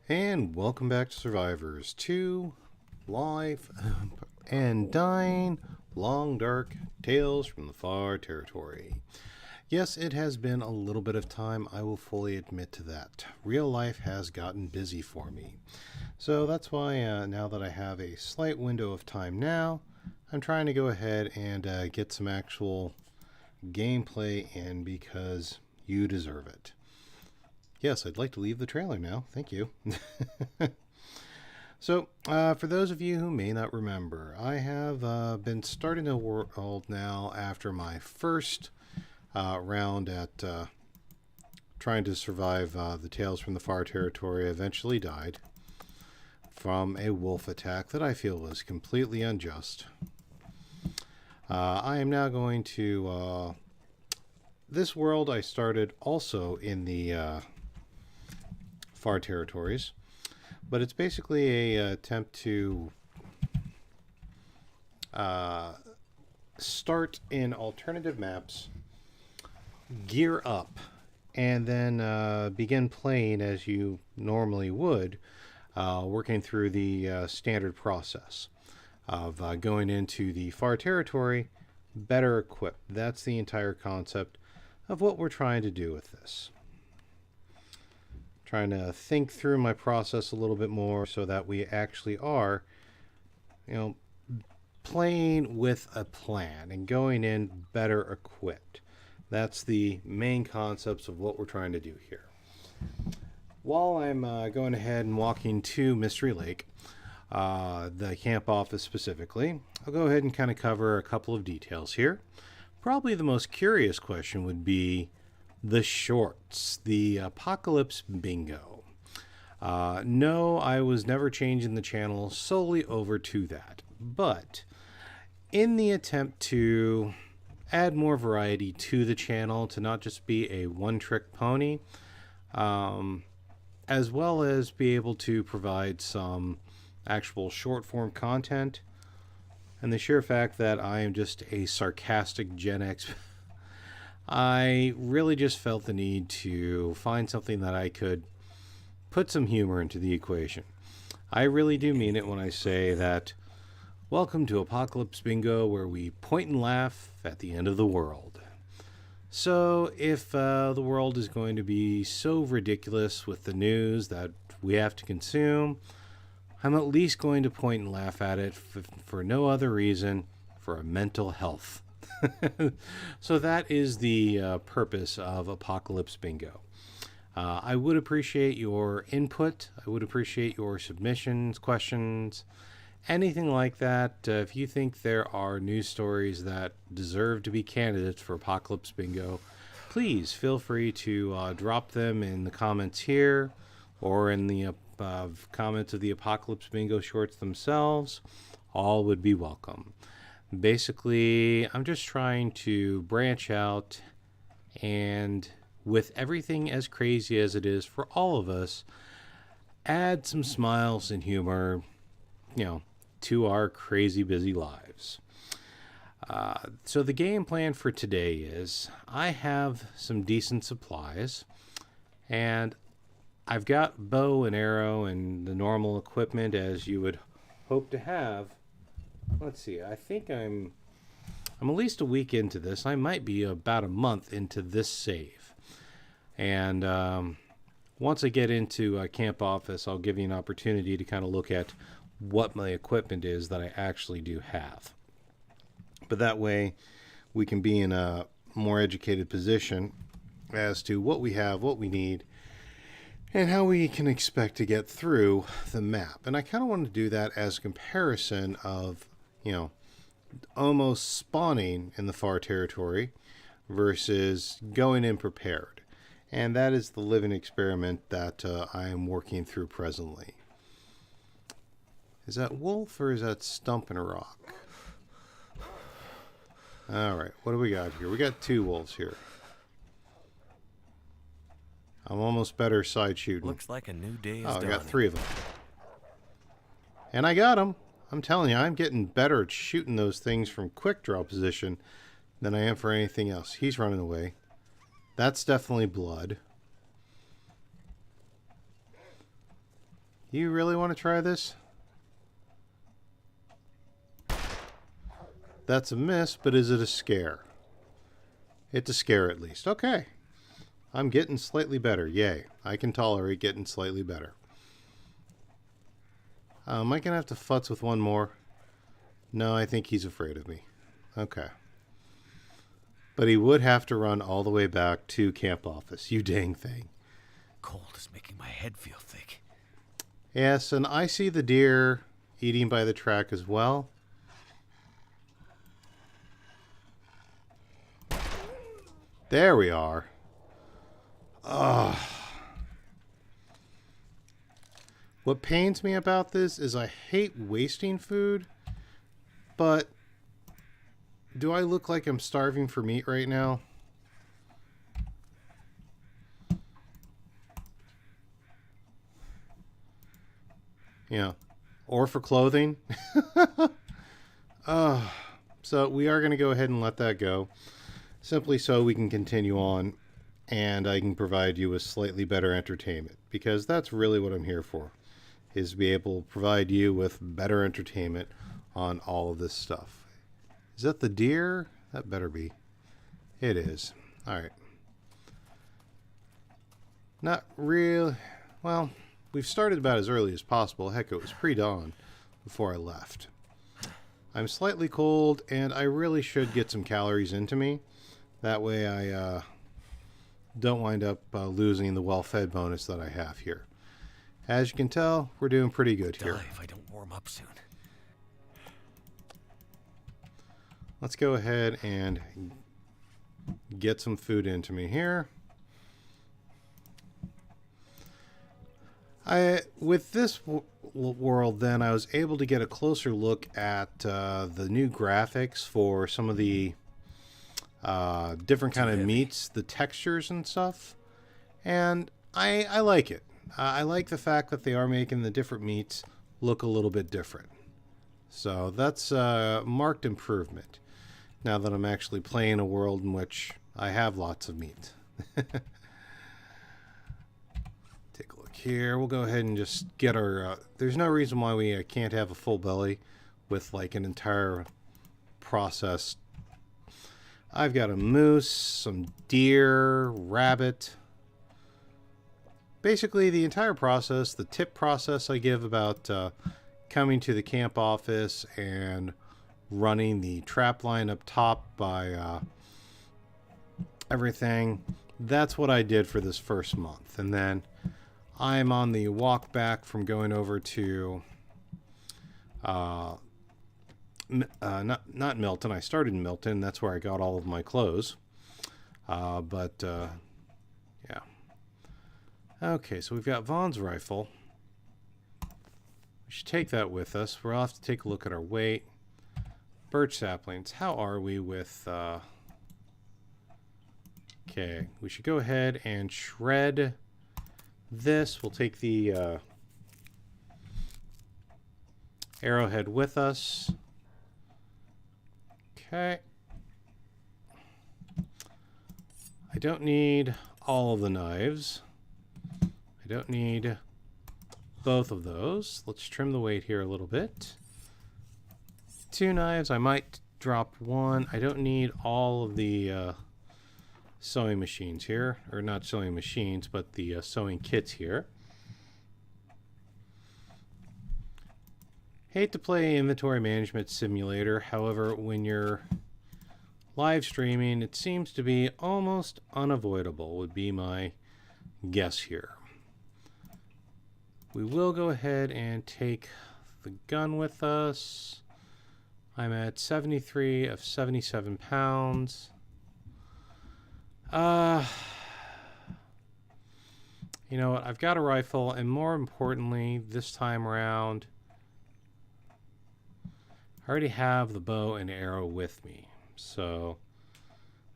And welcome back to Survivors 2 Life and Dying Long Dark Tales from the Far Territory. Yes, it has been a little bit of time, I will fully admit to that. Real life has gotten busy for me. So that's why now that I have a slight window of time now, I'm trying to go ahead and get some actual gameplay in because you deserve it. Yes, I'd like to leave the trailer now. Thank you. So, for those of you who may not remember, I have been starting a world now after my first round at trying to survive the Tales from the Far Territory. Eventually died from a wolf attack that I feel was completely unjust. I am now going to... this world I started also in the... Far Territories, but it's basically a attempt to start in alternative maps, gear up, and then begin playing as you normally would, working through the standard process of going into the Far Territory better equipped. That's the entire concept of what we're trying to do with this. Trying to think through my process a little bit more so that we actually are, playing with a plan and going in better equipped. That's the main concepts of what we're trying to do here. While I'm going ahead and walking to Mystery Lake, the camp office specifically, I'll go ahead and kind of cover a couple of details here. Probably the most curious question would be the shorts, the Apocalypse Bingo. No, I was never changing the channel solely over to that, but in the attempt to add more variety to the channel, to not just be a one-trick pony, as well as be able to provide some actual short-form content, and the sheer fact that I am just a sarcastic Gen X I really just felt the need to find something that I could put some humor into the equation. I really do mean it when I say that welcome to Apocalypse Bingo, where we point and laugh at the end of the world. So if the world is going to be so ridiculous with the news that we have to consume, I'm at least going to point and laugh at it for no other reason, for a mental health. So that is the purpose of Apocalypse Bingo. I would appreciate your input. I would appreciate your submissions, questions, anything like that. If you think there are news stories that deserve to be candidates for Apocalypse Bingo, please feel free to drop them in the comments here or in the comments of the Apocalypse Bingo shorts themselves. All would be welcome. Basically, I'm just trying to branch out and, with everything as crazy as it is for all of us, add some smiles and humor, to our crazy busy lives. So the game plan for today is I have some decent supplies, and I've got bow and arrow and the normal equipment as you would hope to have. Let's see, I think I'm at least a week into this. I might be about a month into this save. And once I get into camp office, I'll give you an opportunity to kind of look at what my equipment is that I actually do have. But that way we can be in a more educated position as to what we have, what we need, and how we can expect to get through the map. And I kind of want to do that as a comparison of almost spawning in the Far Territory versus going in prepared. And that is the living experiment that I am working through presently. Is that wolf or is that stump in a rock? Alright, what do we got here? We got two wolves here. I'm almost better side shooting. Looks like a new day is I dawning. got three of them. And I got them. I'm telling you, I'm getting better at shooting those things from quick draw position than I am for anything else. He's running away. That's definitely blood. You really want to try this? That's a miss, but is it a scare? It's a scare at least. Okay. I'm getting slightly better. Yay. I can tolerate getting slightly better. Am I going to have to futz with one more? No, I think he's afraid of me. Okay. But he would have to run all the way back to camp office. You dang thing. Cold is making my head feel thick. Yes, and I see the deer eating by the track as well. There we are. Ugh. What pains me about this is I hate wasting food, but do I look like I'm starving for meat right now? Yeah. Or for clothing? So we are going to go ahead and let that go. Simply so we can continue on and I can provide you with slightly better entertainment. Because that's really what I'm here for. Is to be able to provide you with better entertainment on all of this stuff. Is that the deer? That better be. It is. Alright. Not real. Well, we've started about as early as possible. Heck, it was pre-dawn before I left. I'm slightly cold, and I really should get some calories into me. That way I don't wind up losing the well-fed bonus that I have here. As you can tell, we're doing pretty good here. Die if I don't warm up soon. Let's go ahead and get some food into me here. With this world, then, I was able to get a closer look at the new graphics for some of the different kind of meats, the textures and stuff, and I like it. I like the fact that they are making the different meats look a little bit different. So that's a marked improvement now that I'm actually playing a world in which I have lots of meat. Take a look here. We'll go ahead and just get our... there's no reason why we can't have a full belly with like an entire processed... I've got a moose, some deer, rabbit... Basically, the entire process, the tip process I give about coming to the camp office and running the trap line up top by everything, that's what I did for this first month. And then I'm on the walk back from going over to not Milton. I started in Milton. That's where I got all of my clothes. Yeah. Okay, so we've got Vaughn's rifle. We should take that with us. We'll have to take a look at our weight. Birch saplings. How are we with... Okay, we should go ahead and shred this. We'll take the arrowhead with us. Okay. I don't need all of the knives. I don't need both of those. Let's trim the weight here a little bit. 2 knives. I might drop 1. I don't need all of the sewing machines here. Or not sewing machines, but the sewing kits here. Hate to play inventory management simulator. However, when you're live streaming, it seems to be almost unavoidable, would be my guess here. We will go ahead and take the gun with us. I'm at 73 of 77 pounds. You know what? I've got a rifle, and more importantly, this time around, I already have the bow and arrow with me. So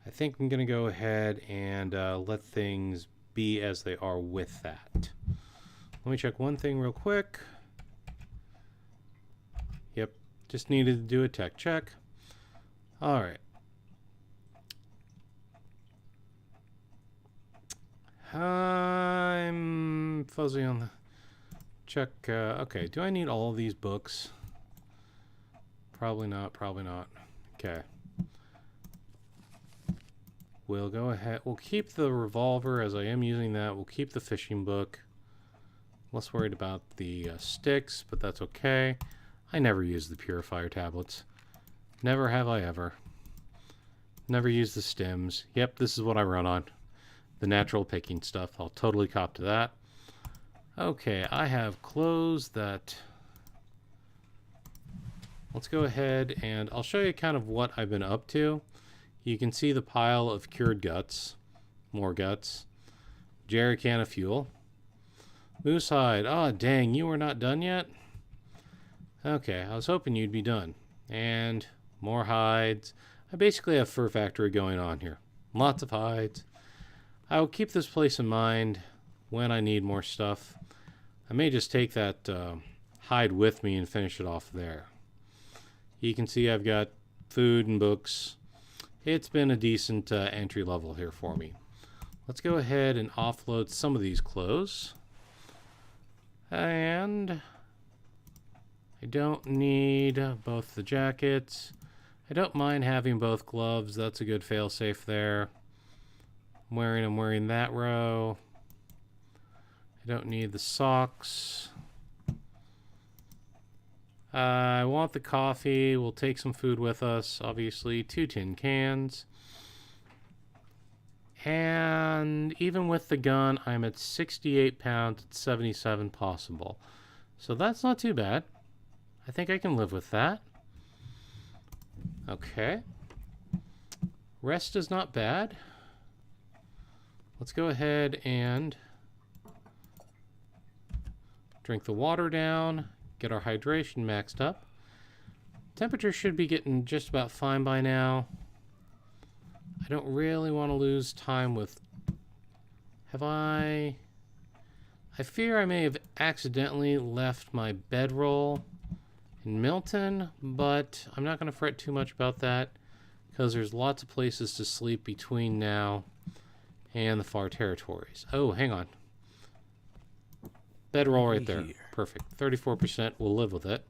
I think I'm going to go ahead and let things be as they are with that. Let me check one thing real quick. Yep, just needed to do a tech check. All right. I'm fuzzy on the check. Okay, do I need all of these books? Probably not, probably not. Okay. We'll go ahead. We'll keep the revolver as I am using that. We'll keep the fishing book. Less worried about the sticks, but that's okay. I never use the purifier tablets. Never have I ever. Never use the stems. Yep, this is what I run on. The natural picking stuff. I'll totally cop to that. Okay, I have clothes that... Let's go ahead and I'll show you kind of what I've been up to. You can see the pile of cured guts. More guts. Jerry can of fuel. Moose hide. Oh, dang, you were not done yet? Okay, I was hoping you'd be done. And more hides. I basically have fur factory going on here. Lots of hides. I will keep this place in mind when I need more stuff. I may just take that hide with me and finish it off there. You can see I've got food and books. It's been a decent entry level here for me. Let's go ahead and offload some of these clothes. And I don't need both the jackets. I don't mind having both gloves. That's a good fail-safe there. I'm wearing that row. I don't need the socks. I want the coffee. We'll take some food with us, obviously. 2 tin cans. And even with the gun, I'm at 68 pounds at 77 possible. So that's not too bad. I think I can live with that. Okay. Rest is not bad. Let's go ahead and drink the water down. Get our hydration maxed up. Temperature should be getting just about fine by now. I don't really want to lose time with... I fear I may have accidentally left my bedroll in Milton, but I'm not going to fret too much about that because there's lots of places to sleep between now and the far territories. Oh, hang on. Bedroll right there. Perfect. 34%. We'll live with it.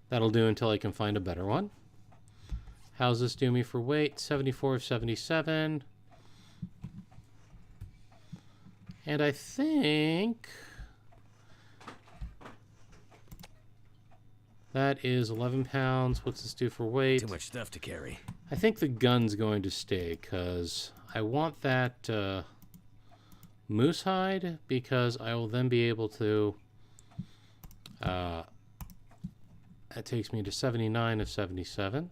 That'll do until I can find a better one. How's this do me for weight? 74 of 77. And I think that is 11 pounds. What's this do for weight? Too much stuff to carry. I think the gun's going to stay because I want that moose hide because I will then be able to... that takes me to 79 of 77.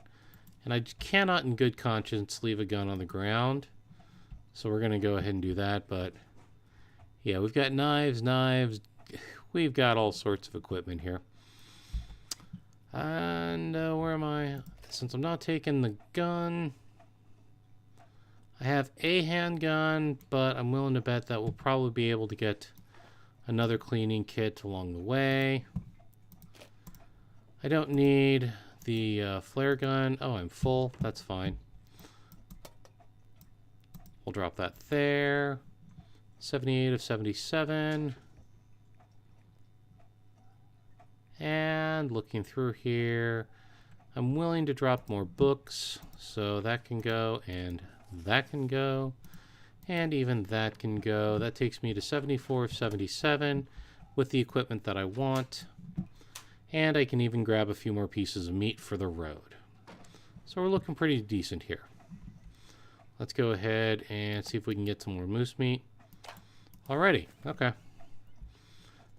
And I cannot in good conscience leave a gun on the ground. So we're going to go ahead and do that. But yeah, we've got knives. We've got all sorts of equipment here. And where am I? Since I'm not taking the gun, I have a handgun, but I'm willing to bet that we'll probably be able to get another cleaning kit along the way. I don't need the flare gun. Oh, I'm full. That's fine. We'll drop that there. 78 of 77. And looking through here, I'm willing to drop more books. So that can go, and that can go. And even that can go. That takes me to 74 of 77 with the equipment that I want. And I can even grab a few more pieces of meat for the road. So we're looking pretty decent here. Let's go ahead and see if we can get some more moose meat. Alrighty, okay.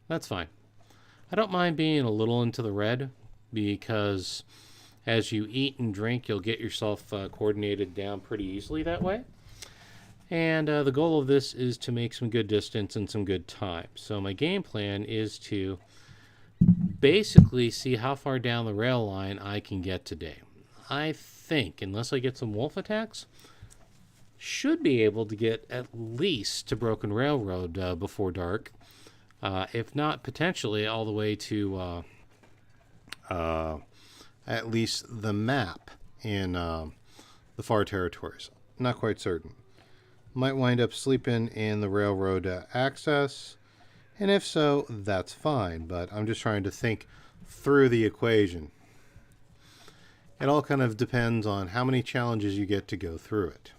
That's fine. I don't mind being a little into the red because as you eat and drink, you'll get yourself coordinated down pretty easily that way. And the goal of this is to make some good distance and some good time. So my game plan is to basically see how far down the rail line I can get today. I think, unless I get some wolf attacks, should be able to get at least to Broken Railroad before dark. If not, potentially all the way to at least the map in the far territories. Not quite certain. Might wind up sleeping in the railroad access And if so, that's fine, but I'm just trying to think through the equation. It all kind of depends on how many challenges you get to go through it.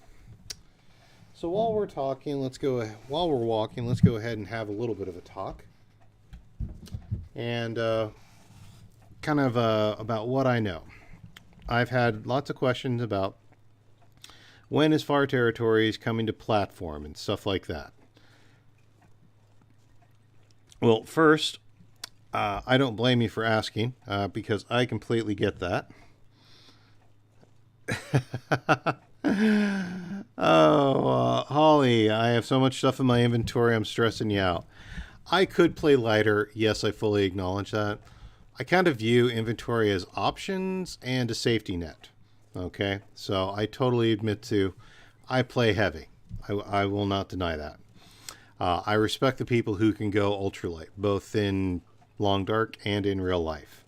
So while we're walking, let's go ahead and have a little bit of a talk. And about what I know. I've had lots of questions about when is Far Territories coming to platform and stuff like that. Well, first, I don't blame you for asking, because I completely get that. Holly, I have so much stuff in my inventory, I'm stressing you out. I could play lighter. Yes, I fully acknowledge that. I kind of view inventory as options and a safety net. Okay, so I totally admit to, I play heavy. I will not deny that. I respect the people who can go ultralight, both in Long Dark and in real life.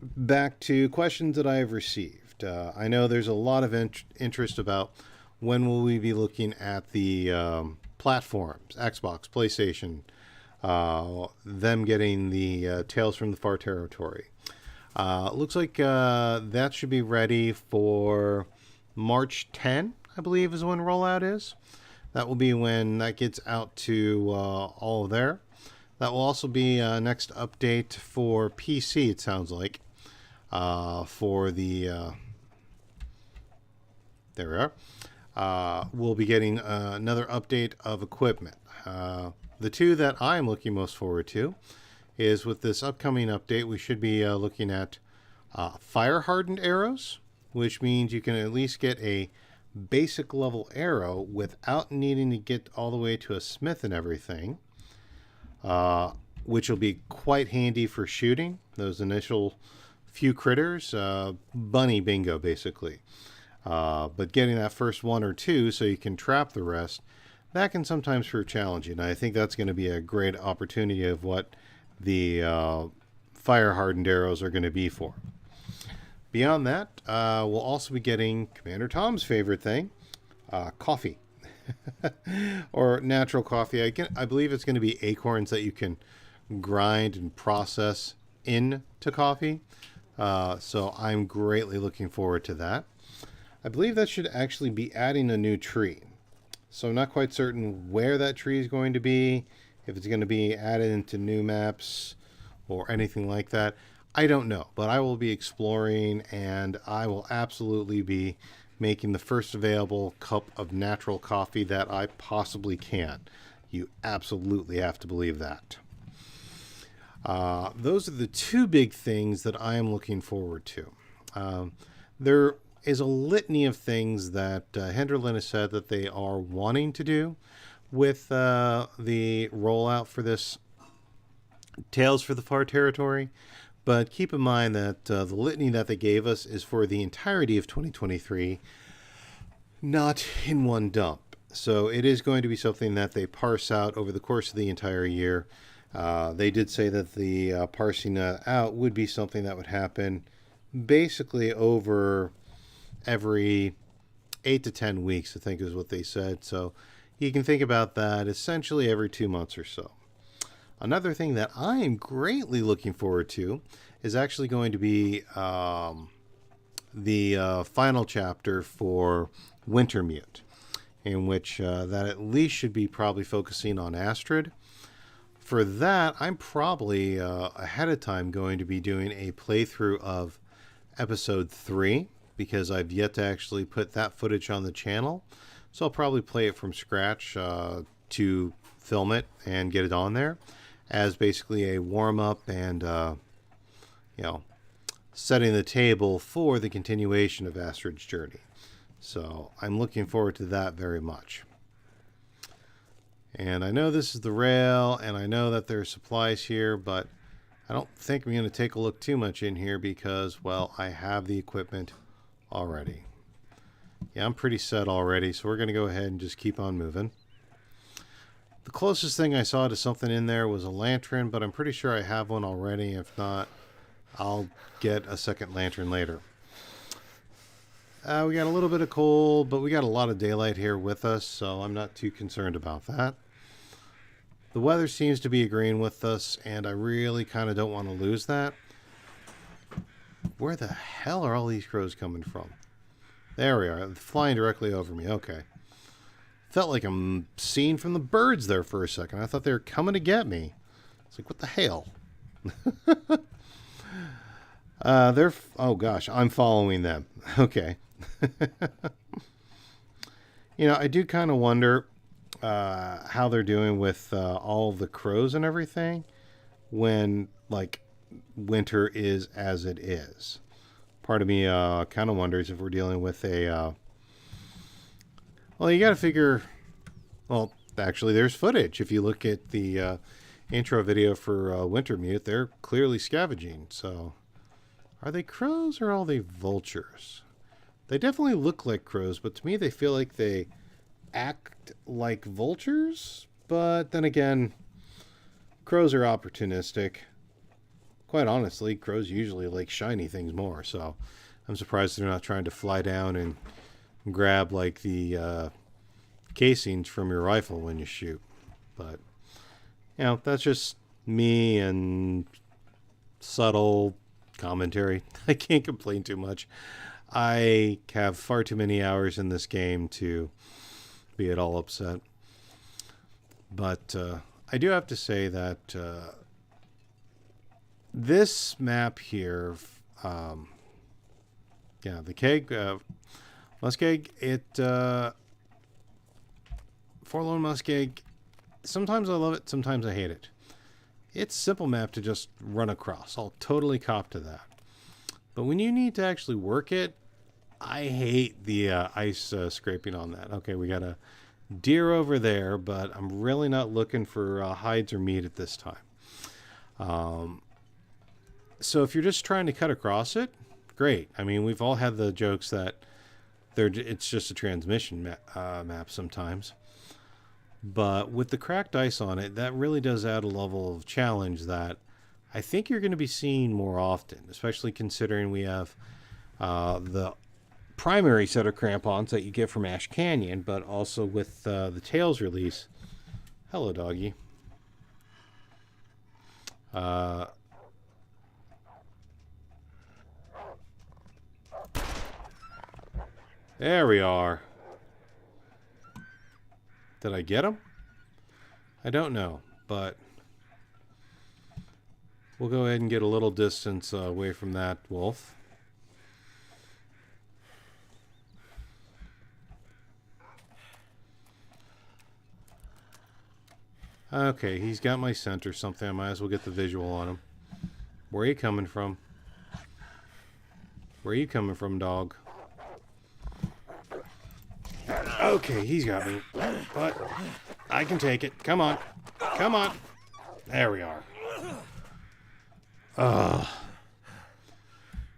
Back to questions that I have received. I know there's a lot of interest about when will we be looking at the platforms, Xbox, PlayStation, them getting the Tales from the Far Territory. Looks like that should be ready for March 10, I believe is when rollout is. That will be when that gets out to all of there. That will also be next update for PC, it sounds like. For the... there we are. We'll be getting another update of equipment. The two that I'm looking most forward to is with this upcoming update, we should be looking at fire-hardened arrows, which means you can at least get a basic level arrow without needing to get all the way to a smith and everything, which will be quite handy for shooting those initial few critters, bunny bingo basically. But getting that first one or two so you can trap the rest, that can sometimes prove challenging. I think that's going to be a great opportunity of what the fire-hardened arrows are going to be for. Beyond that, we'll also be getting Commander Tom's favorite thing, coffee. Or natural coffee. I believe it's going to be acorns that you can grind and process into coffee. So I'm greatly looking forward to that. I believe that should actually be adding a new tree. So I'm not quite certain where that tree is going to be, if it's going to be added into new maps or anything like that. I don't know, but I will be exploring, and I will absolutely be making the first available cup of natural coffee that I possibly can. You absolutely have to believe that. Those are the two big things that I am looking forward to. There is a litany of things that Henderlin has said that they are wanting to do with the rollout for this Tales for the Far Territory. But keep in mind that the litany that they gave us is for the entirety of 2023, not in one dump. So it is going to be something that they parse out over the course of the entire year. They did say that the parsing out would be something that would happen basically over every 8 to 10 weeks, I think is what they said. So you can think about that essentially every 2 months or so. Another thing that I am greatly looking forward to is actually going to be the final chapter for Wintermute, in which that at least should be probably focusing on Astrid. For that, I'm probably ahead of time going to be doing a playthrough of episode 3, because I've yet to actually put that footage on the channel. So I'll probably play it from scratch to film it and get it on there as basically a warm-up and, setting the table for the continuation of Astrid's journey. So I'm looking forward to that very much. And I know this is the rail, and I know that there are supplies here, but I don't think I'm going to take a look too much in here because, well, I have the equipment already. Yeah, I'm pretty set already, so we're going to go ahead and just keep on moving. The closest thing I saw to something in there was a lantern, but I'm pretty sure I have one already. If not, I'll get a second lantern later. We got a little bit of cold, but we got a lot of daylight here with us, so I'm not too concerned about that. The weather seems to be agreeing with us, and I really kind of don't want to lose that. Where the hell are all these crows coming from? There we are, flying directly over me. Okay. Felt like I'm seen from the birds there for a second. I thought they were coming to get me. It's like, what the hell? Oh gosh, I'm following them. Okay. I do kind of wonder how they're doing with all the crows and everything when, like, winter is as it is. Part of me kind of wonders if we're dealing with a... well, you got to figure... Well, actually, there's footage. If you look at the intro video for Wintermute, they're clearly scavenging. So, are they crows or are they vultures? They definitely look like crows, but to me they feel like they act like vultures. But then again, crows are opportunistic. Quite honestly, crows usually like shiny things more, so I'm surprised they're not trying to fly down and grab like the casings from your rifle when you shoot. But, that's just me and subtle commentary. I can't complain too much. I have far too many hours in this game to be at all upset. But I do have to say that this map here, the keg, Muskeg, Forlorn Muskeg, sometimes I love it, sometimes I hate it. It's a simple map to just run across. I'll totally cop to that. But when you need to actually work it, I hate the ice scraping on that. Okay, we got a deer over there, but I'm really not looking for hides or meat at this time. So if you're just trying to cut across it, great. I mean, we've all had the jokes that it's just a transmission map sometimes. But with the cracked ice on it, that really does add a level of challenge that I think you're going to be seeing more often, especially considering we have the primary set of crampons that you get from Ash Canyon, but also with the Tails release. Hello, doggy. There we are. Did I get him? I don't know, but we'll go ahead and get a little distance away from that wolf. Okay, he's got my scent or something. I might as well get the visual on him. Where are you coming from? Where are you coming from, dog? Okay, he's got me. But I can take it. Come on. Come on. There we are.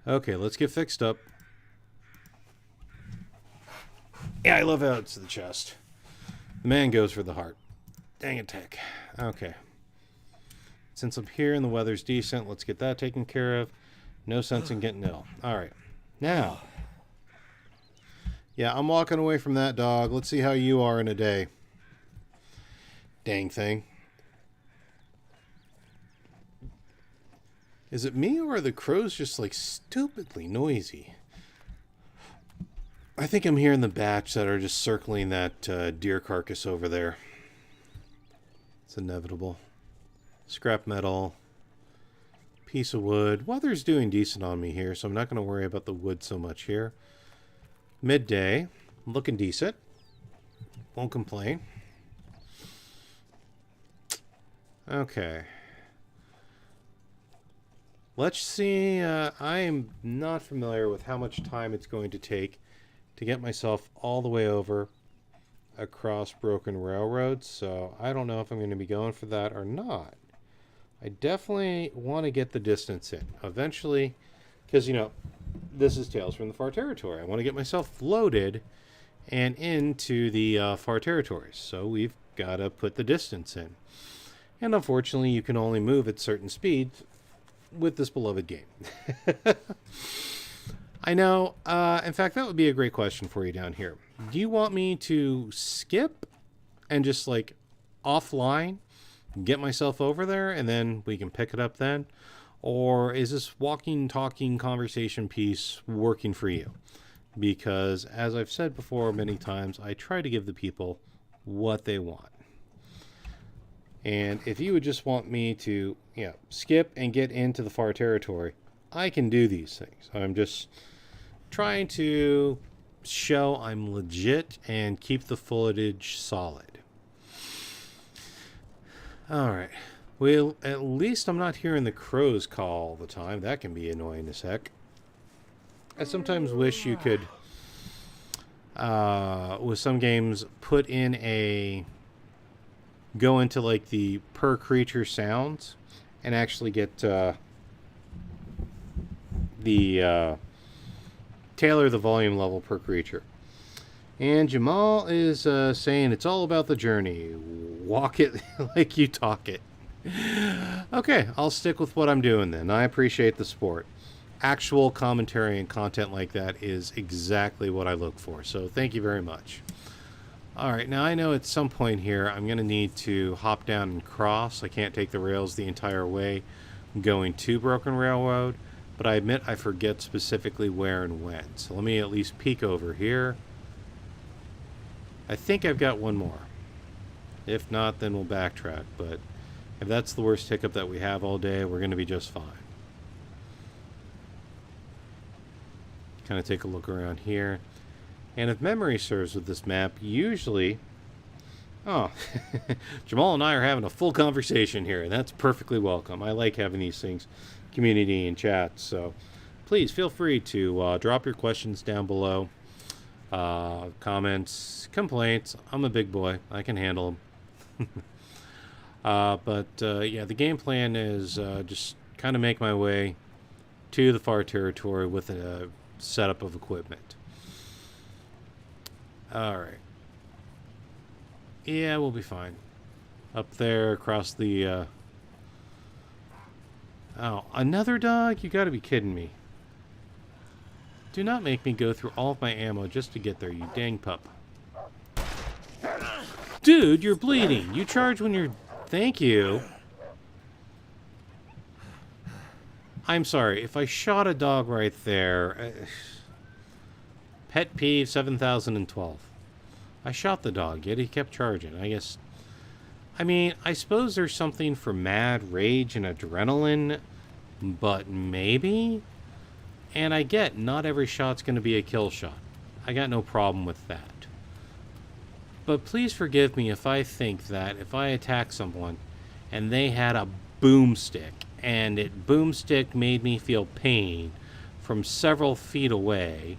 Okay, let's get fixed up. Yeah, I love how it's the chest. The man goes for the heart. Dang it, Tech. Okay. Since I'm here and the weather's decent, let's get that taken care of. No sense in getting ill. Alright. Now. Yeah, I'm walking away from that dog. Let's see how you are in a day. Dang thing. Is it me or are the crows just like stupidly noisy? I think I'm hearing the batch that are just circling that deer carcass over there. It's inevitable. Scrap metal. Piece of wood. Weather's doing decent on me here, so I'm not going to worry about the wood so much here. Midday. Looking decent. Won't complain. Okay. Let's see. I am not familiar with how much time it's going to take to get myself all the way over across broken railroads, so I don't know if I'm going to be going for that or not. I definitely want to get the distance in eventually, because this is Tales from the Far Territory. I want to get myself loaded and into the Far Territories, so we've got to put the distance in. And unfortunately, you can only move at certain speeds with this beloved game. I know. In fact, that would be a great question for you down here. Do you want me to skip and just like offline get myself over there and then we can pick it up then? Or is this walking, talking, conversation piece working for you? Because as I've said before many times, I try to give the people what they want. And if you would just want me to, skip and get into the far territory, I can do these things. I'm just trying to show I'm legit and keep the footage solid. All right. Well, at least I'm not hearing the crows call all the time. That can be annoying as heck. I sometimes wish you could, with some games, put in go into like the per creature sounds and actually get tailor the volume level per creature. And Jamal is saying it's all about the journey. Walk it like you talk it. Okay, I'll stick with what I'm doing then. I appreciate the support. Actual commentary and content like that is exactly what I look for. So thank you very much. All right, now I know at some point here I'm going to need to hop down and cross. I can't take the rails the entire way going to Broken Railroad, but I admit I forget specifically where and when. So let me at least peek over here. I think I've got one more. If not, then we'll backtrack. But if that's the worst hiccup that we have all day, we're going to be just fine. Kind of take a look around here. And if memory serves with this map, usually... Oh, Jamal and I are having a full conversation here, and that's perfectly welcome. I like having these things, community and chat, so please feel free to drop your questions down below. Comments, complaints. I'm a big boy. I can handle them. Yeah, the game plan is just kind of make my way to the far territory with a setup of equipment. Alright. Yeah, we'll be fine. Up there, across the... Oh, another dog? You gotta be kidding me. Do not make me go through all of my ammo just to get there, you dang pup. Dude, you're bleeding. You charge when you're... Thank you. I'm sorry. If I shot a dog right there... Pet peeve 7012. I shot the dog, yet he kept charging. I guess... I mean, I suppose there's something for mad rage and adrenaline, but maybe? And I get not every shot's going to be a kill shot. I got no problem with that. But please forgive me if I think that if I attack someone and they had a boomstick and it boomstick made me feel pain from several feet away,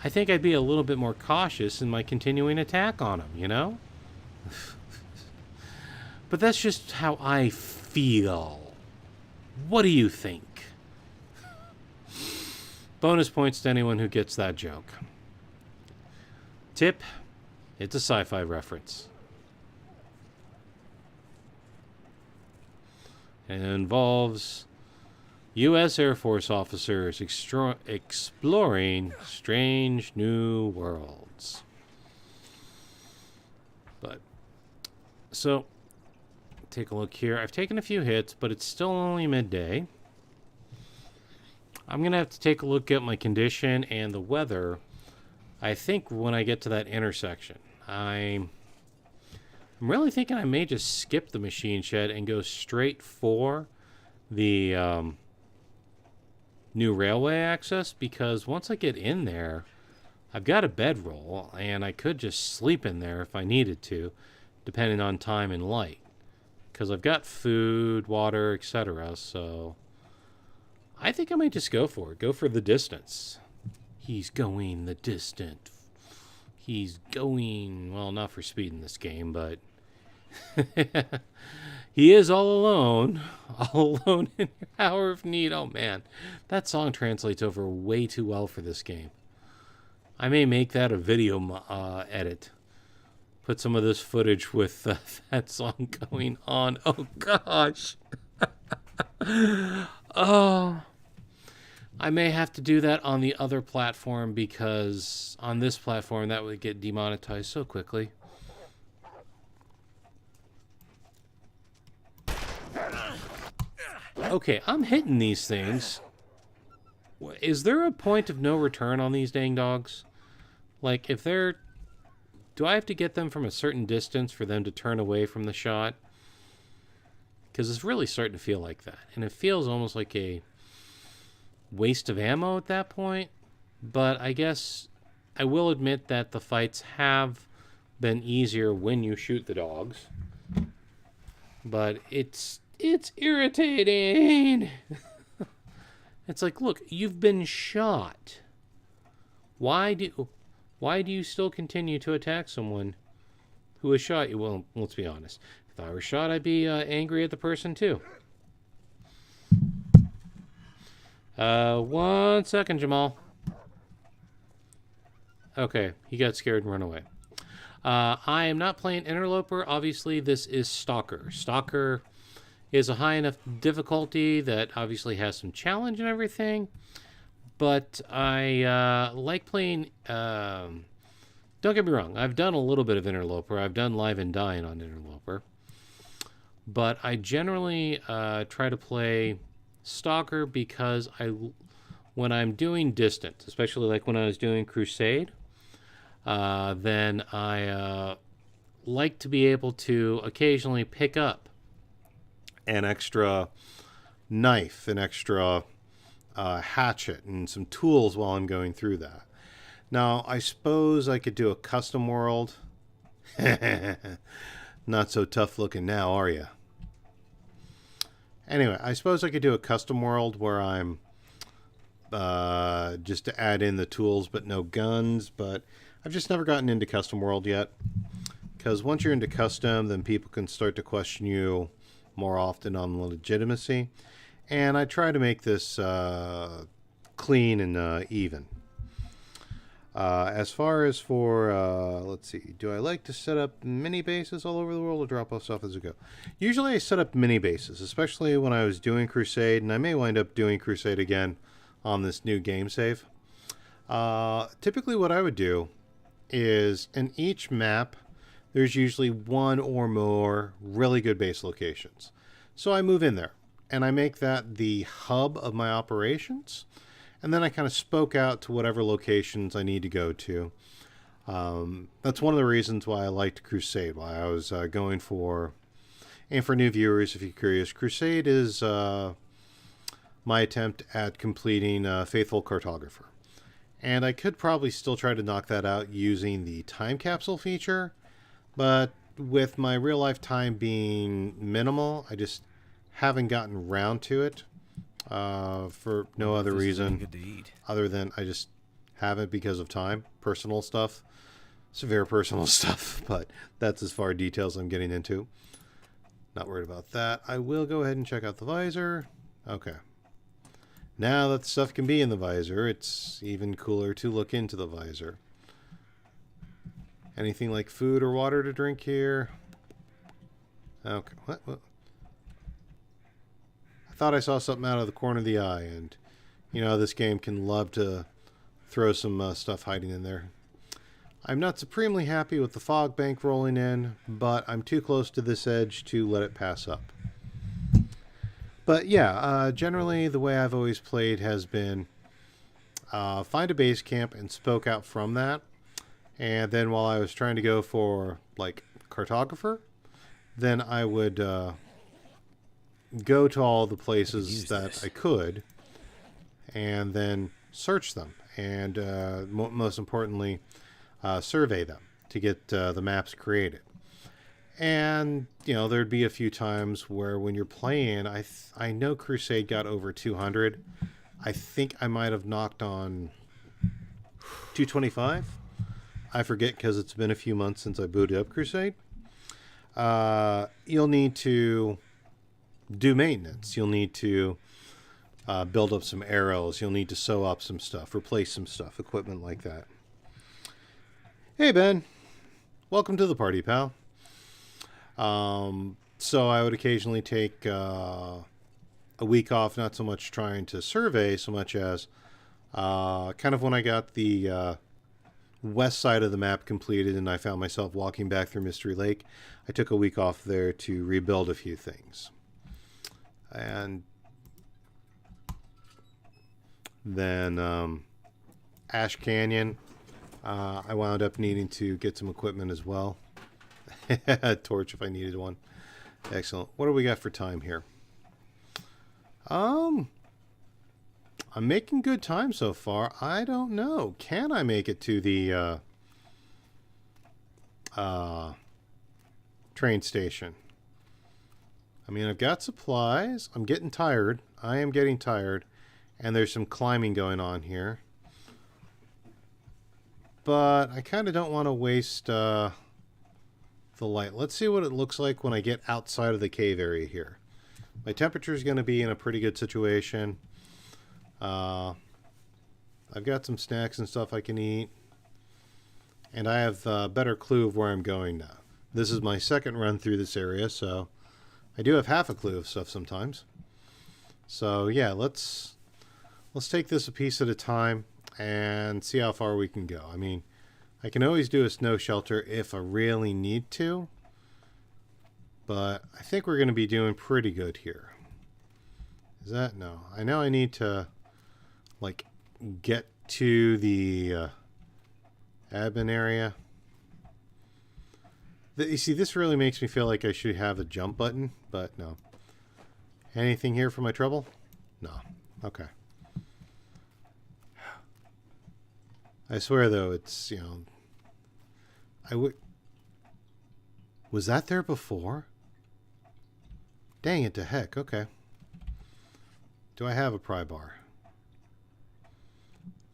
I think I'd be a little bit more cautious in my continuing attack on them, you know? But that's just how I feel. What do you think? Bonus points to anyone who gets that joke. Tip, it's a sci-fi reference. And it involves U.S. Air Force officers exploring strange new worlds. But, so, take a look here. I've taken a few hits, but it's still only midday. I'm going to have to take a look at my condition and the weather, I think, when I get to that intersection. I'm really thinking I may just skip the machine shed and go straight for the new railway access, because once I get in there, I've got a bedroll, and I could just sleep in there if I needed to, depending on time and light. Because I've got food, water, etc., so... I think I might just go for it. Go for the distance. He's going the distance. He's going... Well, not for speed in this game, but... He is all alone. All alone in your hour of need. Oh, man. That song translates over way too well for this game. I may make that a video edit. Put some of this footage with that song going on. Oh, gosh. Oh... I may have to do that on the other platform because on this platform that would get demonetized so quickly. Okay, I'm hitting these things. Is there a point of no return on these dang dogs? Like, if they're... Do I have to get them from a certain distance for them to turn away from the shot? Because it's really starting to feel like that. And it feels almost like a waste of ammo at that point. But I guess I will admit that the fights have been easier when you shoot the dogs. But it's irritating. It's like, look, you've been shot. Why do you still continue to attack someone who has shot you? Well, let's be honest. If I were shot, I'd be angry at the person too. 1 second, Jamal. Okay, he got scared and run away. I am not playing Interloper. Obviously, this is Stalker. Stalker is a high enough difficulty that obviously has some challenge and everything. But I like playing... don't get me wrong. I've done a little bit of Interloper. I've done Live and Dying on Interloper. But I generally try to play Stalker because when I'm doing Distant, especially like when I was doing Crusade, then I like to be able to occasionally pick up an extra knife, an extra hatchet, and some tools while I'm going through that. Now, I suppose I could do a custom world. Not so tough looking now, are you? Anyway, I suppose I could do a custom world where I'm just to add in the tools but no guns, but I've just never gotten into custom world yet. Because once you're into custom, then people can start to question you more often on legitimacy. And I try to make this clean and even. As far as for, let's see, do I like to set up mini bases all over the world or drop off stuff as I go? Usually I set up mini bases, especially when I was doing Crusade, and I may wind up doing Crusade again on this new game save. Typically what I would do is in each map, there's usually one or more really good base locations. So I move in there, and I make that the hub of my operations. And then I kind of spoke out to whatever locations I need to go to. That's one of the reasons why I liked Crusade, why I was going for... And for new viewers, if you're curious, Crusade is my attempt at completing Faithful Cartographer. And I could probably still try to knock that out using the time capsule feature. But with my real-life time being minimal, I just haven't gotten around to it. For no other reason other than I just haven't because of time, personal stuff, severe personal stuff, but that's as far details I'm getting into. Not worried about that. I will go ahead and check out the visor. Okay. Now that the stuff can be in the visor, it's even cooler to look into the visor. Anything like food or water to drink here? Okay. What? I thought I saw something out of the corner of the eye, and you know this game can love to throw some stuff hiding in there. I'm not supremely happy with the fog bank rolling in, but I'm too close to this edge to let it pass up. But yeah, generally the way I've always played has been find a base camp and spoke out from that. And then while I was trying to go for like cartographer, then I would go to all the places that I could and then search them and most importantly survey them to get the maps created. And you know, there'd be a few times where when you're playing, I know Crusade got over 200. I think I might have knocked on 225. I forget because it's been a few months since I booted up Crusade. You'll need to do maintenance. You'll need to build up some arrows. You'll need to sew up some stuff, replace some stuff, equipment like that. Hey, Ben. Welcome to the party, pal. So I would occasionally take a week off, not so much trying to survey, so much as kind of when I got the west side of the map completed and I found myself walking back through Mystery Lake, I took a week off there to rebuild a few things. And then Ash Canyon, I wound up needing to get some equipment as well. A torch if I needed one. Excellent. What do we got for time here? I'm making good time so far. I don't know. Can I make it to the train station? I mean, I've got supplies. I'm getting tired. I am getting tired. And there's some climbing going on here. But I kind of don't want to waste the light. Let's see what it looks like when I get outside of the cave area here. My temperature is going to be in a pretty good situation. I've got some snacks and stuff I can eat. And I have a better clue of where I'm going now. This is my second run through this area, so I do have half a clue of stuff sometimes. So yeah, let's take this a piece at a time and see how far we can go. I mean, I can always do a snow shelter if I really need to. But I think we're going to be doing pretty good here. Is that? No. I know I need to, like, get to the admin area. You see, this really makes me feel like I should have a jump button, but no. Anything here for my trouble? No. Okay. I swear, though, it's, you know... Was that there before? Dang it to heck, okay. Do I have a pry bar?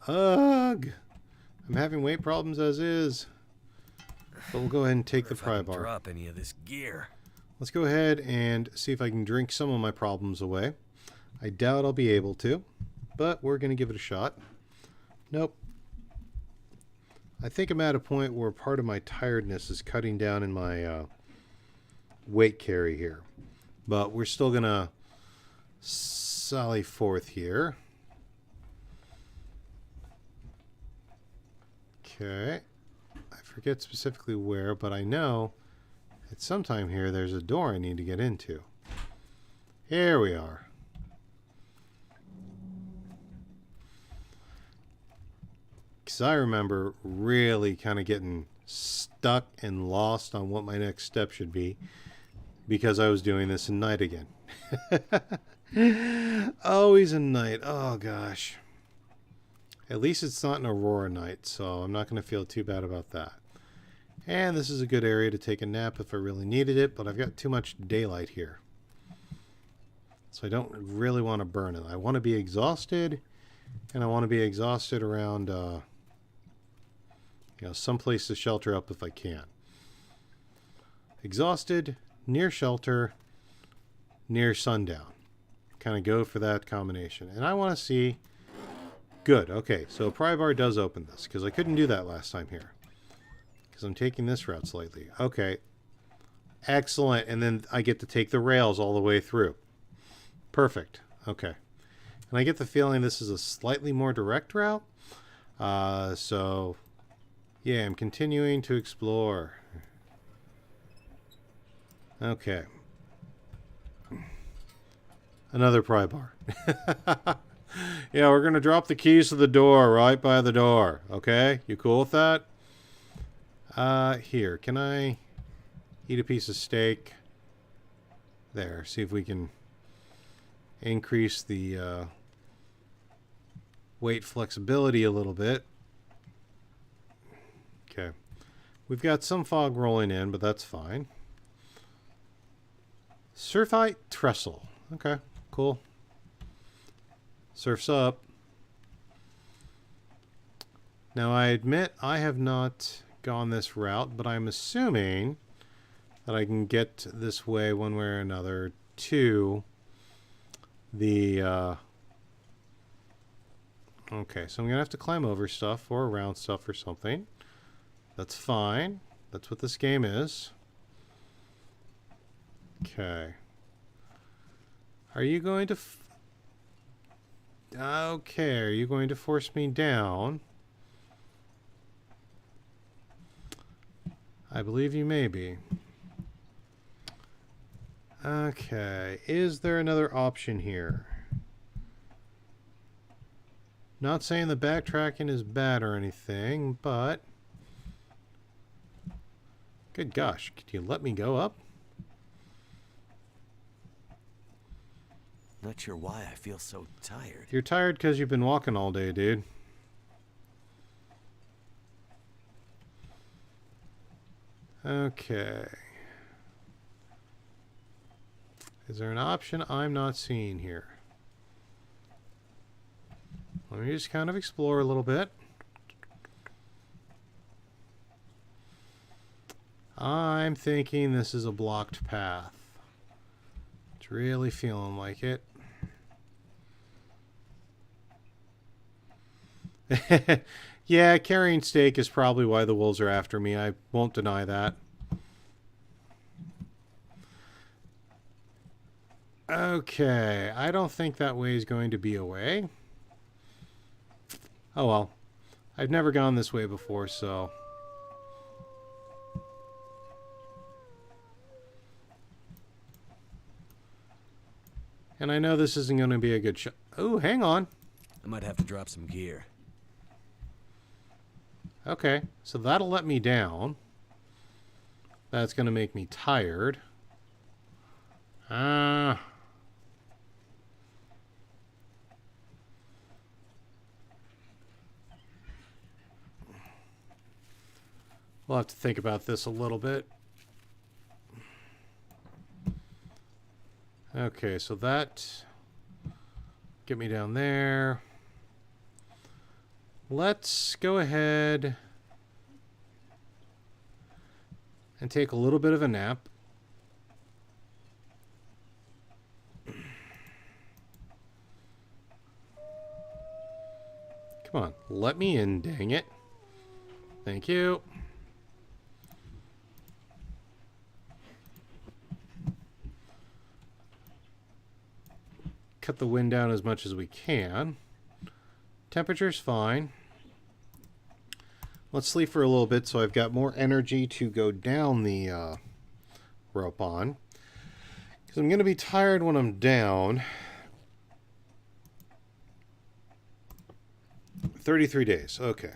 Ugh! I'm having weight problems as is. But we'll go ahead and take the pry bar. Drop any of this gear. Let's go ahead and see if I can drink some of my problems away. I doubt I'll be able to, but we're going to give it a shot. Nope. I think I'm at a point where part of my tiredness is cutting down in my weight carry here. But we're still going to sally forth here. Okay. I forget specifically where, but I know at some time here there's a door I need to get into. Here we are. Because I remember really kind of getting stuck and lost on what my next step should be because I was doing this in night again. Always in night. Oh, gosh. At least it's not an aurora night, so I'm not going to feel too bad about that. And this is a good area to take a nap if I really needed it, but I've got too much daylight here. So I don't really want to burn it. I want to be exhausted, and I want to be exhausted around, you know, someplace to shelter up if I can. Exhausted, near shelter, near sundown. Kind of go for that combination. And I want to see... Good, okay, so pry bar does open this, because I couldn't do that last time here. Because I'm taking this route slightly. Okay. Excellent, and then I get to take the rails all the way through. Perfect, okay. And I get the feeling this is a slightly more direct route. So, yeah, I'm continuing to explore. Okay. Another pry bar. Yeah, we're going to drop the keys to the door right by the door. Okay? You cool with that? Here. Can I eat a piece of steak? There. See if we can increase the weight flexibility a little bit. Okay. We've got some fog rolling in, but that's fine. Surfite trestle. Okay, cool. Surf's up. Now I admit I have not gone this route, but I'm assuming that I can get this way one way or another to the... Okay, so I'm going to have to climb over stuff or around stuff or something. That's fine. That's what this game is. Okay. Are you going to... Okay, are you going to force me down? I believe you may be. Okay, is there another option here? Not saying the backtracking is bad or anything, but... Good gosh, could you let me go up? Not sure why I feel so tired. You're tired because you've been walking all day, dude. Okay. Is there an option I'm not seeing here? Let me just kind of explore a little bit. I'm thinking this is a blocked path. It's really feeling like it. Yeah, carrying steak is probably why the wolves are after me. I won't deny that. Okay, I don't think that way is going to be a way. Oh well. I've never gone this way before, so... And I know this isn't going to be a good shot. Oh, hang on. I might have to drop some gear. Okay, so that'll let me down. That's going to make me tired. We'll have to think about this a little bit. Okay, so that get me down there. Let's go ahead and take a little bit of a nap. Come on, let me in, dang it. Thank you. Cut the wind down as much as we can. Temperature's fine. Let's sleep for a little bit so I've got more energy to go down the rope on. Because I'm going to be tired when I'm down. 33 days. Okay.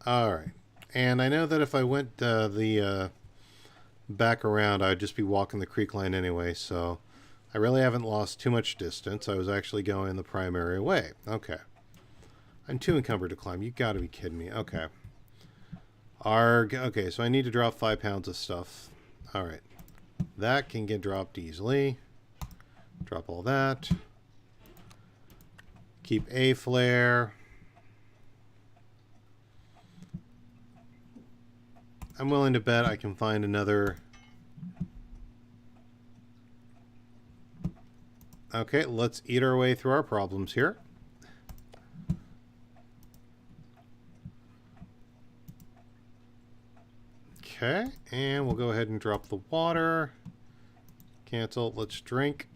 Alright. And I know that if I went back around, I'd just be walking the creek line anyway, so... I really haven't lost too much distance. I was actually going the primary way. Okay. I'm too encumbered to climb. You gotta be kidding me. Okay. Arg. Okay, so I need to drop 5 pounds of stuff. Alright. That can get dropped easily. Drop all that. Keep a flare. I'm willing to bet I can find another... Okay, let's eat our way through our problems here. Okay, and we'll go ahead and drop the water. Cancel, let's drink.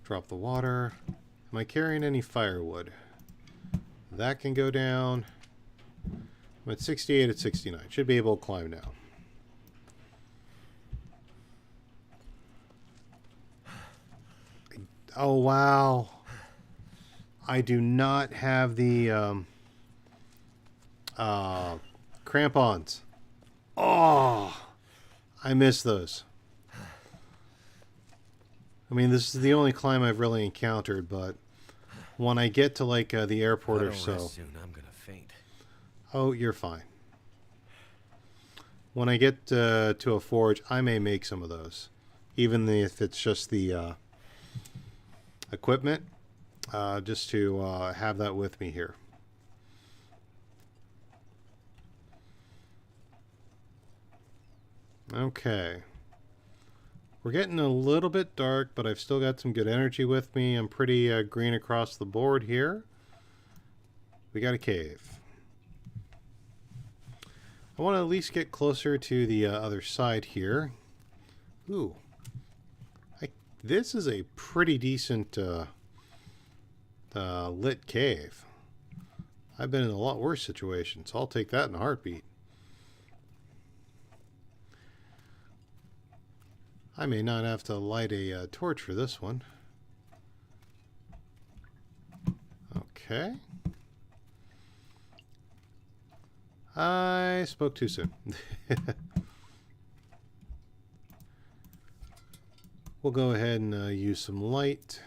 Drop the water. Am I carrying any firewood? That can go down. I'm at 68 at 69. Should be able to climb now. Oh, wow. I do not have the crampons. Oh, I miss those. I mean, this is the only climb I've really encountered, but when I get to like the airport or so... Soon, I'm gonna faint. Oh, you're fine. When I get to a forge, I may make some of those. Even if it's just the... equipment, just to have that with me here. Okay. We're getting a little bit dark, but I've still got some good energy with me. I'm pretty green across the board here. We got a cave. I want to at least get closer to the other side here. Ooh. This is a pretty decent lit cave. I've been in a lot worse situations. I'll take that in a heartbeat. I may not have to light a torch for this one. Okay. I spoke too soon. We'll go ahead and use some light.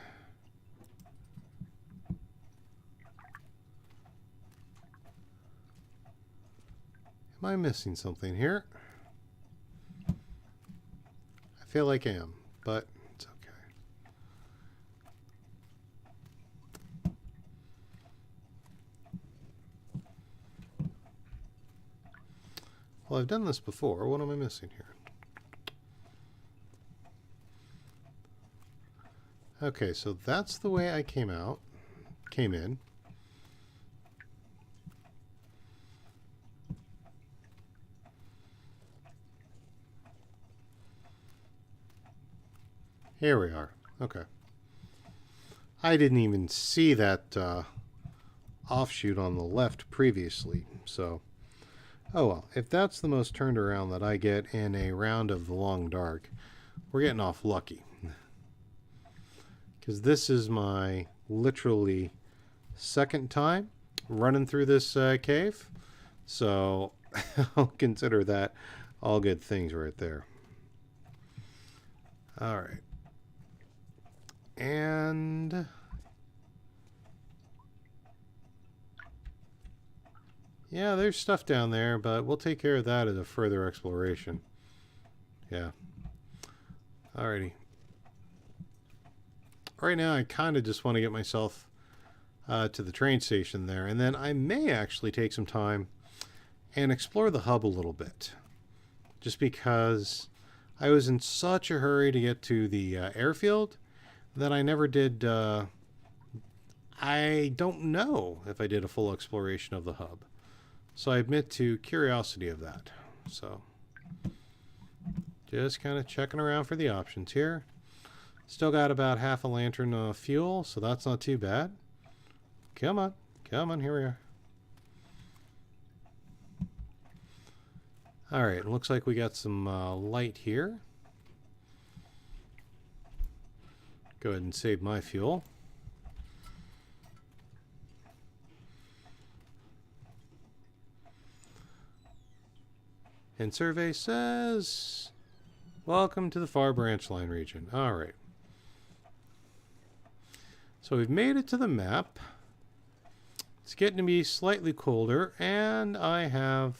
Am I missing something here? I feel like I am, but it's okay. Well, I've done this before. What am I missing here? Okay, so that's the way I came in. Here we are. Okay. I didn't even see that offshoot on the left previously, so... Oh well, if that's the most turned around that I get in a round of the Long Dark, we're getting off lucky. Because this is my literally second time running through this cave. So I'll consider that all good things right there. All right. And yeah, there's stuff down there, but we'll take care of that as a further exploration. Yeah. Alrighty. Right now, I kind of just want to get myself to the train station there, and then I may actually take some time and explore the hub a little bit. Just because I was in such a hurry to get to the airfield that I never did... I don't know if I did a full exploration of the hub. So I admit to curiosity of that. So just kind of checking around for the options here. Still got about half a lantern of fuel, so that's not too bad. Come on. Come on, here we are. Alright, it looks like we got some light here. Go ahead and save my fuel. And survey says, welcome to the Far Branch Line region. Alright. So we've made it to the map. It's getting to be slightly colder, and I have...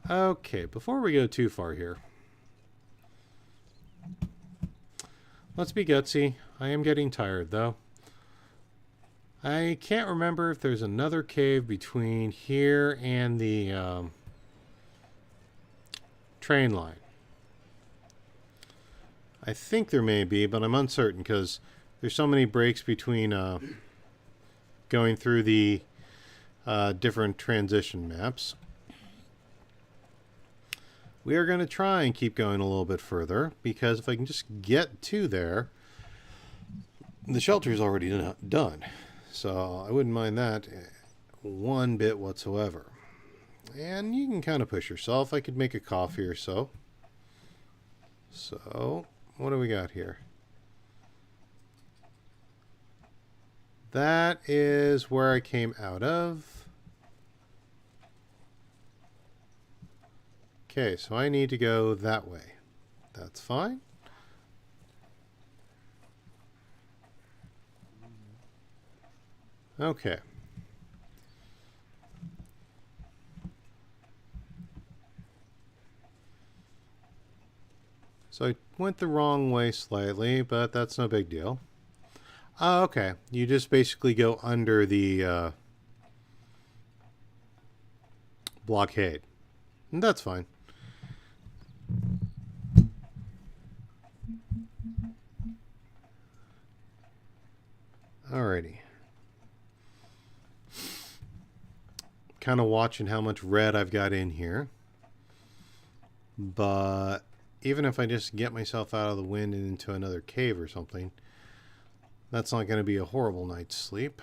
Okay, before we go too far here, let's be gutsy. I am getting tired, though. I can't remember if there's another cave between here and the train line. I think there may be, but I'm uncertain because there's so many breaks between going through the different transition maps. We are going to try and keep going a little bit further because if I can just get to there, the shelter's already done. So I wouldn't mind that one bit whatsoever. And you can kind of push yourself. I could make a coffee or so. So, what do we got here? That is where I came out of. Okay, so I need to go that way. That's fine. Okay. So I went the wrong way slightly, but that's no big deal. Okay. You just basically go under the blockade. And that's fine. Alrighty. kind of watching how much red I've got in here. But even if I just get myself out of the wind and into another cave or something, that's not going to be a horrible night's sleep.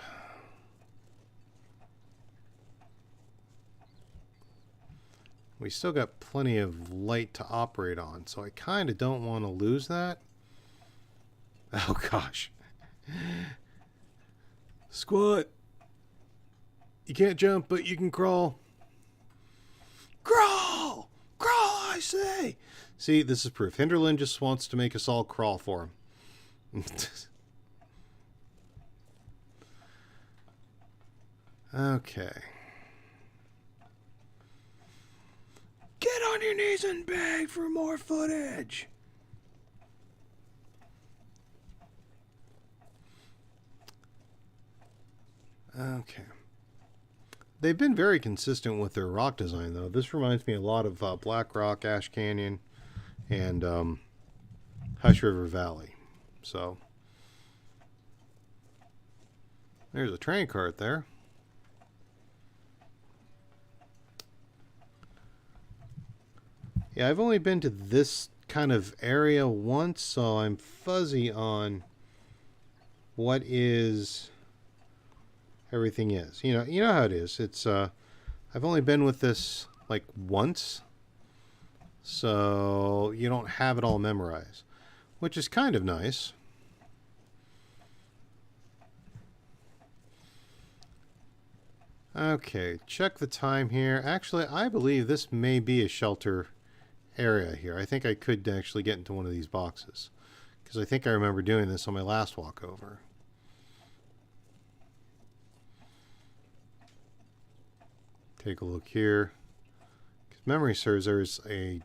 We still got plenty of light to operate on, so I kind of don't want to lose that. Oh gosh. Squat. You can't jump, but you can crawl. Crawl! Crawl, I say! See, this is proof. Hinderlin just wants to make us all crawl for him. Okay. Get on your knees and beg for more footage. Okay. They've been very consistent with their rock design, though. This reminds me a lot of Black Rock, Ash Canyon, and Hush River Valley. So, there's a train cart there. Yeah, I've only been to this kind of area once, so I'm fuzzy on what everything is. You know how it is. It's I've only been with this like once, so you don't have it all memorized, which is kind of nice. Okay, check the time here. Actually, I believe this may be a shelter area here. I think I could actually get into one of these boxes, because I think I remember doing this on my last walkover. Take a look here. Because memory serves, there's a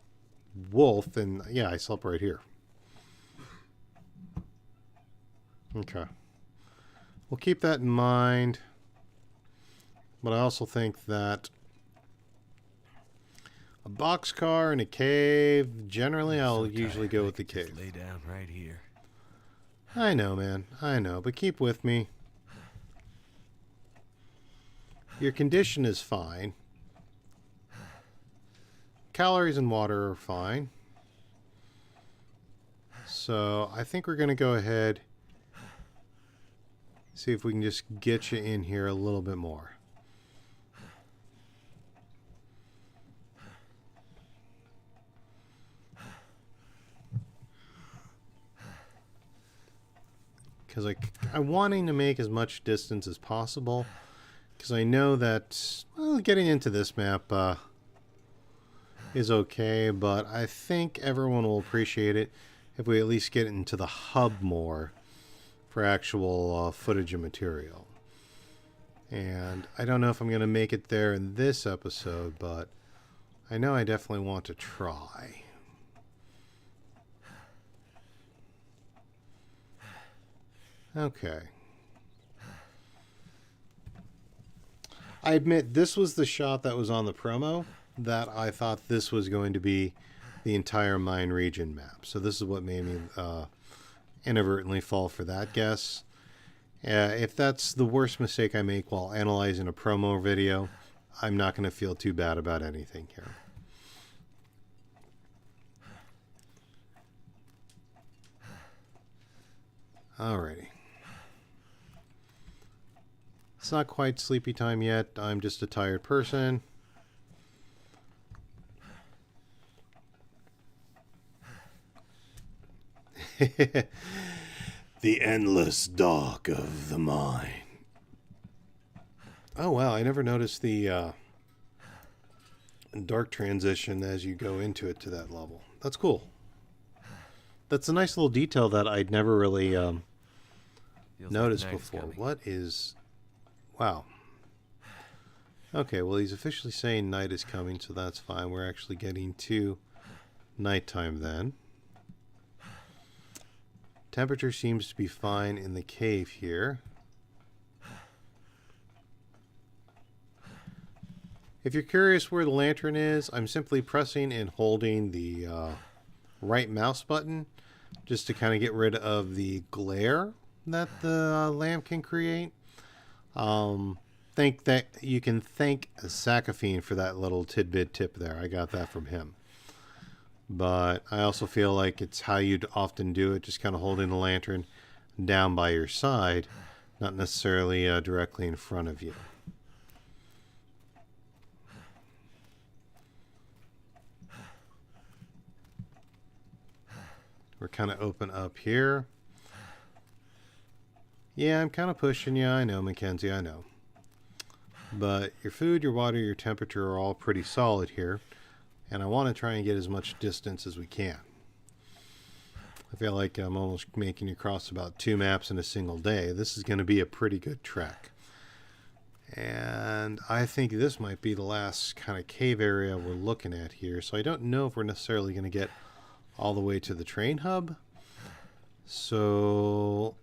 wolf, and yeah, I slept right here. Okay. We'll keep that in mind. But I also think that a boxcar and a cave, generally I'll usually go with the cave. Lay down right here. I know, man. I know, but keep with me. Your condition is fine. Calories and water are fine. So I think we're going to go ahead, see if we can just get you in here a little bit more. Because I'm wanting to make as much distance as possible. Because I know that, well, getting into this map is okay, but I think everyone will appreciate it if we at least get into the hub more for actual footage and material. And I don't know if I'm going to make it there in this episode, but I know I definitely want to try. Okay. I admit this was the shot that was on the promo that I thought this was going to be the entire mine region map. So this is what made me inadvertently fall for that guess. If that's the worst mistake I make while analyzing a promo video, I'm not going to feel too bad about anything here. Alrighty. It's not quite sleepy time yet. I'm just a tired person. The endless dark of the mine. Oh wow, I never noticed the dark transition as you go into it to that level. That's cool. That's a nice little detail that I'd never really noticed before. What is... Wow. Okay, well, he's officially saying night is coming, so that's fine. We're actually getting to nighttime then. Temperature seems to be fine in the cave here. If you're curious where the lantern is, I'm simply pressing and holding the right mouse button just to kind of get rid of the glare that the lamp can create. think that you can thank Sacaphine for that little tidbit tip there. I got that from him. But I also feel like it's how you'd often do it, just kind of holding the lantern down by your side, not necessarily directly in front of you. We're kind of open up here. Yeah, I'm kind of pushing you. I know, Mackenzie, I know. But your food, your water, your temperature are all pretty solid here. And I want to try and get as much distance as we can. I feel like I'm almost making you cross about 2 maps in a single day. This is going to be a pretty good trek. And I think this might be the last kind of cave area we're looking at here. So I don't know if we're necessarily going to get all the way to the train hub. So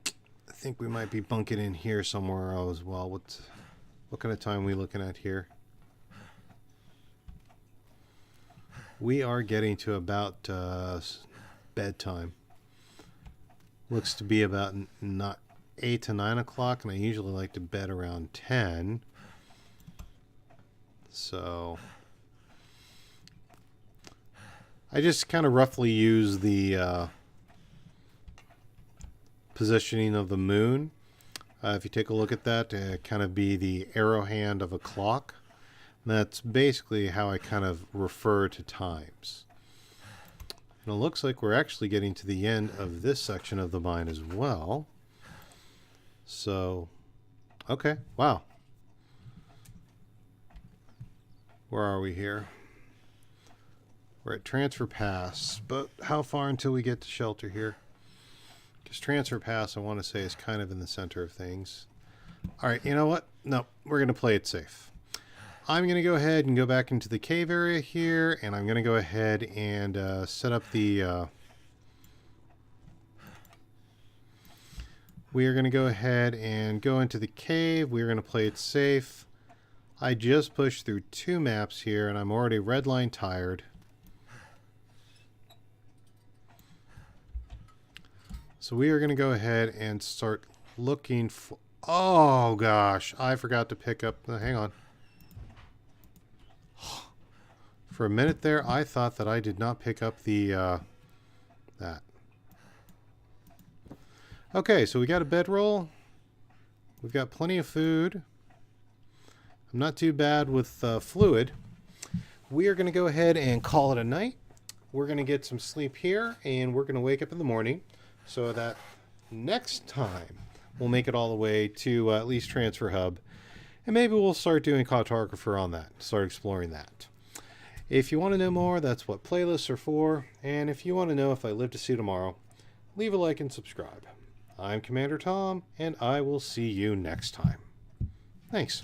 I think we might be bunking in here somewhere as well. What kind of time are we looking at here? We are getting to about bedtime. Looks to be about not 8 to 9 o'clock, and I usually like to bed around 10. So I just kind of roughly use the positioning of the moon. If you take a look at that, kind of be the arrow hand of a clock. That's basically how I kind of refer to times. And it looks like we're actually getting to the end of this section of the mine as well. So, okay, wow. Where are we here? We're at Transfer Pass, but how far until we get to shelter here? Because Transfer Pass, I want to say, is kind of in the center of things. All right, you know what? No, we're going to play it safe. I'm going to go ahead and go back into the cave area here, and I'm going to go ahead and set up the... we are going to go ahead and go into the cave. We're going to play it safe. I just pushed through 2 maps here, and I'm already redline tired. So we are going to go ahead and start looking for... Oh, gosh. I forgot to pick up... hang on. For a minute there, I thought that I did not pick up the, that. Okay, so we got a bedroll. We've got plenty of food. I'm not too bad with fluid. We are going to go ahead and call it a night. We're going to get some sleep here, and we're going to wake up in the morning so that next time we'll make it all the way to at least Transfer Hub. And maybe we'll start doing cartographer on that, start exploring that. If you want to know more, that's what playlists are for. And if you want to know if I live to see tomorrow, leave a like and subscribe. I'm Commander Tom, and I will see you next time. Thanks.